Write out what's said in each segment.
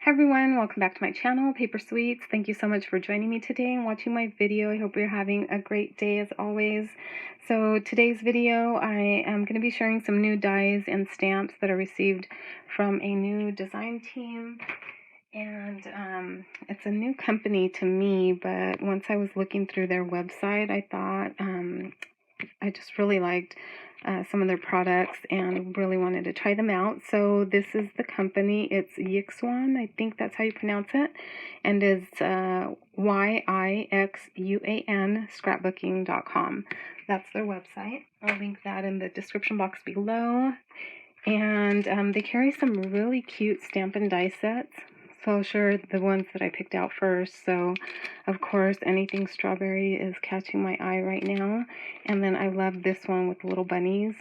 Hi everyone, welcome back to my channel, Paper Sweets. Thank you so much for joining me today and watching my video. I hope you're having a great day as always. So today's video, I am going to be sharing some new dies and stamps that I received from a new design team. And it's a new company to me, but once I was looking through their website, I thought I just really liked some of their products and really wanted to try them out. So this is the company. It's Yixuan, I think that's how you pronounce it, and it's YIXUAN scrapbooking.com. That's their website. I'll link that in the description box below. And they carry some really cute stamp and die sets. So I'll share the ones that I picked out first. So, of course, anything strawberry is catching my eye right now. And then I love this one with little bunnies.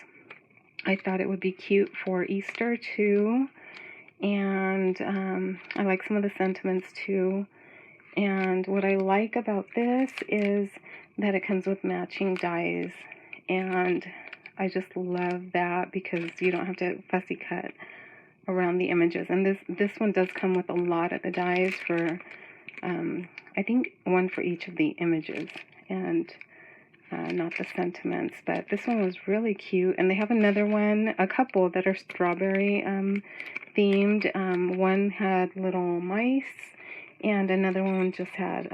I thought it would be cute for Easter, too. And I like some of the sentiments, too. And what I like about this is that it comes with matching dies. And I just love that because you don't have to fussy cut around the images. And this one does come with a lot of the dies for, I think one for each of the images and not the sentiments. But this one was really cute. And they have another one, a couple that are strawberry themed. One had little mice and another one just had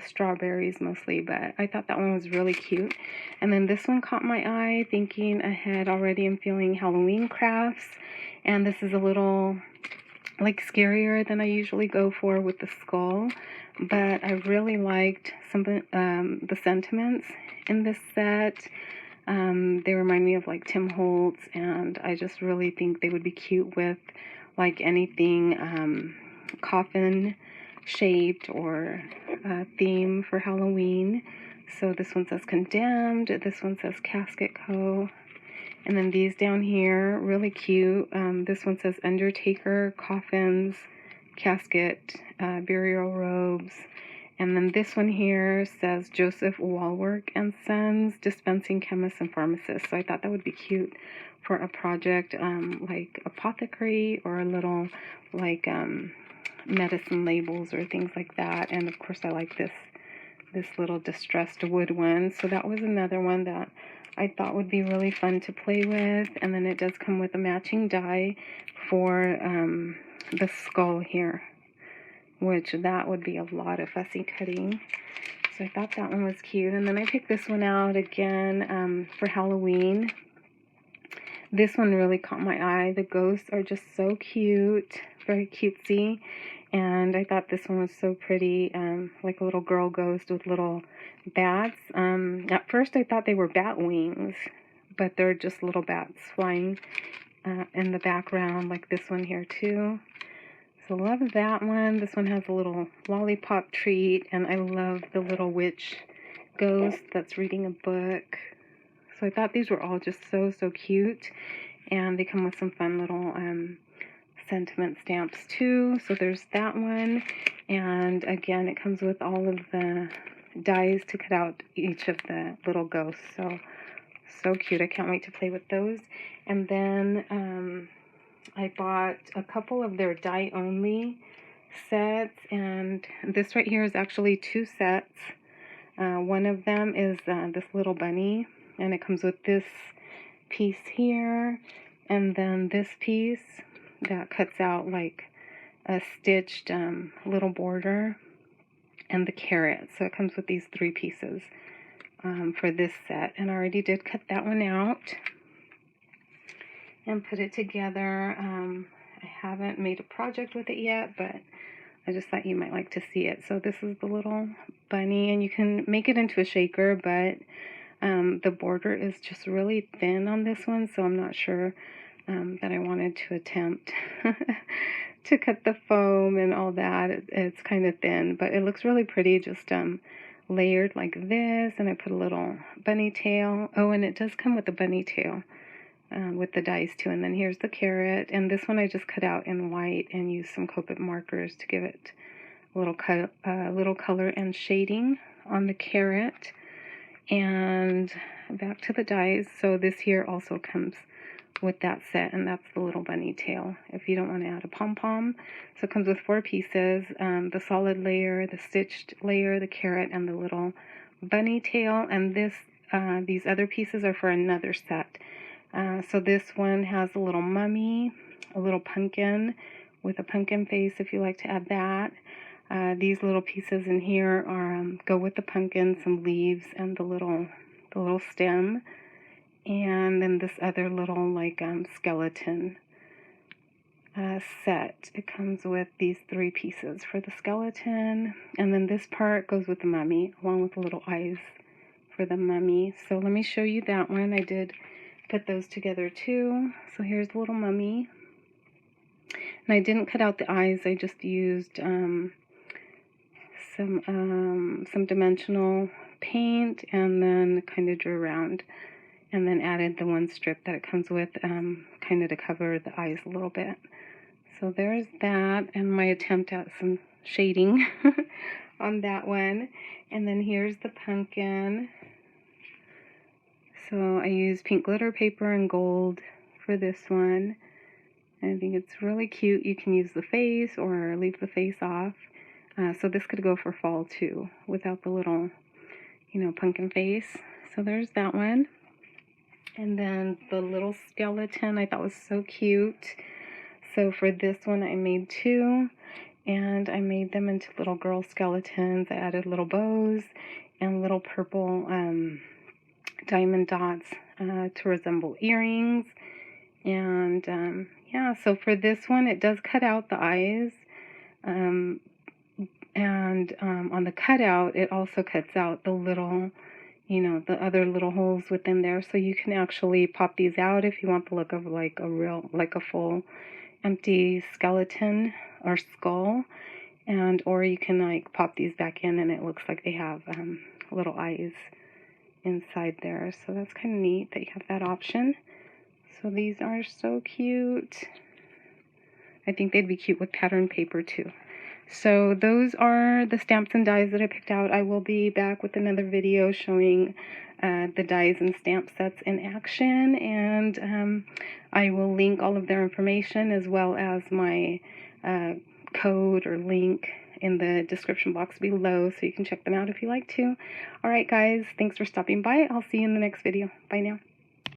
strawberries mostly, but I thought that one was really cute. And then this one caught my eye, thinking ahead already and feeling Halloween crafts. And this is a little like scarier than I usually go for with the skull, but I really liked some the sentiments in this set. They remind me of like Tim Holtz, and I just really think they would be cute with like anything coffin shaped or theme for Halloween. So this one says Condemned, this one says Casket Co. And then these down here, really cute. This one says Undertaker, Coffins, Casket, Burial Robes. And then this one here says Joseph Walwork and Sons, Dispensing Chemists and Pharmacists. So I thought that would be cute for a project like apothecary or a little like medicine labels or things like that. And of course I like this little distressed wood one. So that was another one that I thought would be really fun to play with. And then it does come with a matching die for the skull here, which that would be a lot of fussy cutting. So I thought that one was cute. And then I picked this one out again for Halloween. This one really caught my eye. The ghosts are just so cute, very cutesy. And I thought this one was so pretty, like a little girl ghost with little bats. At first I thought they were bat wings, but they're just little bats flying in the background, like this one here too. So love that one. This one has a little lollipop treat, and I love the little witch ghost that's reading a book. So I thought these were all just so cute, and they come with some fun little sentiment stamps too. So there's that one, and again it comes with all of the dies to cut out each of the little ghosts. So cute. I can't wait to play with those. And then I bought a couple of their die only sets, and this right here is actually two sets. One of them is this little bunny, and it comes with this piece here and then this piece that cuts out like a stitched little border, and the carrot. So it comes with these three pieces for this set, and I already did cut that one out and put it together. I haven't made a project with it yet, but I just thought you might like to see it. So this is the little bunny, and you can make it into a shaker, but the border is just really thin on this one, so I'm not sure that I wanted to attempt to cut the foam and all that. It's kind of thin, but it looks really pretty, just layered like this. And I put a little bunny tail. Oh, and it does come with a bunny tail with the dies too. And then here's the carrot, and this one I just cut out in white and used some COPPA markers to give it a little color and shading on the carrot. And back to the dies. So this here also comes with that set, and that's the little bunny tail if you don't want to add a pom-pom. So it comes with 4 pieces, the solid layer, the stitched layer, the carrot, and the little bunny tail. And these other pieces are for another set. So this one has a little mummy, a little pumpkin with a pumpkin face if you like to add that. These little pieces in here are go with the pumpkin, some leaves, and the little stem. And then this other little like skeleton set. It comes with these 3 pieces for the skeleton, and then this part goes with the mummy along with the little eyes for the mummy. So let me show you that one. I did put those together too. So here's the little mummy, and I didn't cut out the eyes. I just used some dimensional paint and then kind of drew around, and then added the 1 strip that it comes with, kind of to cover the eyes a little bit. So there's that, and my attempt at some shading on that one. And then here's the pumpkin. So I used pink glitter paper and gold for this one. And I think it's really cute. You can use the face or leave the face off. So this could go for fall too, without the little, pumpkin face. So there's that one. And then the little skeleton I thought was so cute. So for this one I made 2, and I made them into little girl skeletons. I added little bows and little purple diamond dots to resemble earrings. And yeah, so for this one it does cut out the eyes. And on the cutout it also cuts out the little, the other little holes within there, so you can actually pop these out if you want the look of like a full empty skeleton or skull, or you can like pop these back in and it looks like they have little eyes inside there. So that's kind of neat that you have that option. So these are so cute. I think they'd be cute with pattern paper too. So those are the stamps and dies that I picked out. I will be back with another video showing the dies and stamp sets in action, and I will link all of their information as well as my code or link in the description box below, so you can check them out if you like to. Alright guys, thanks for stopping by. I'll see you in the next video. Bye now.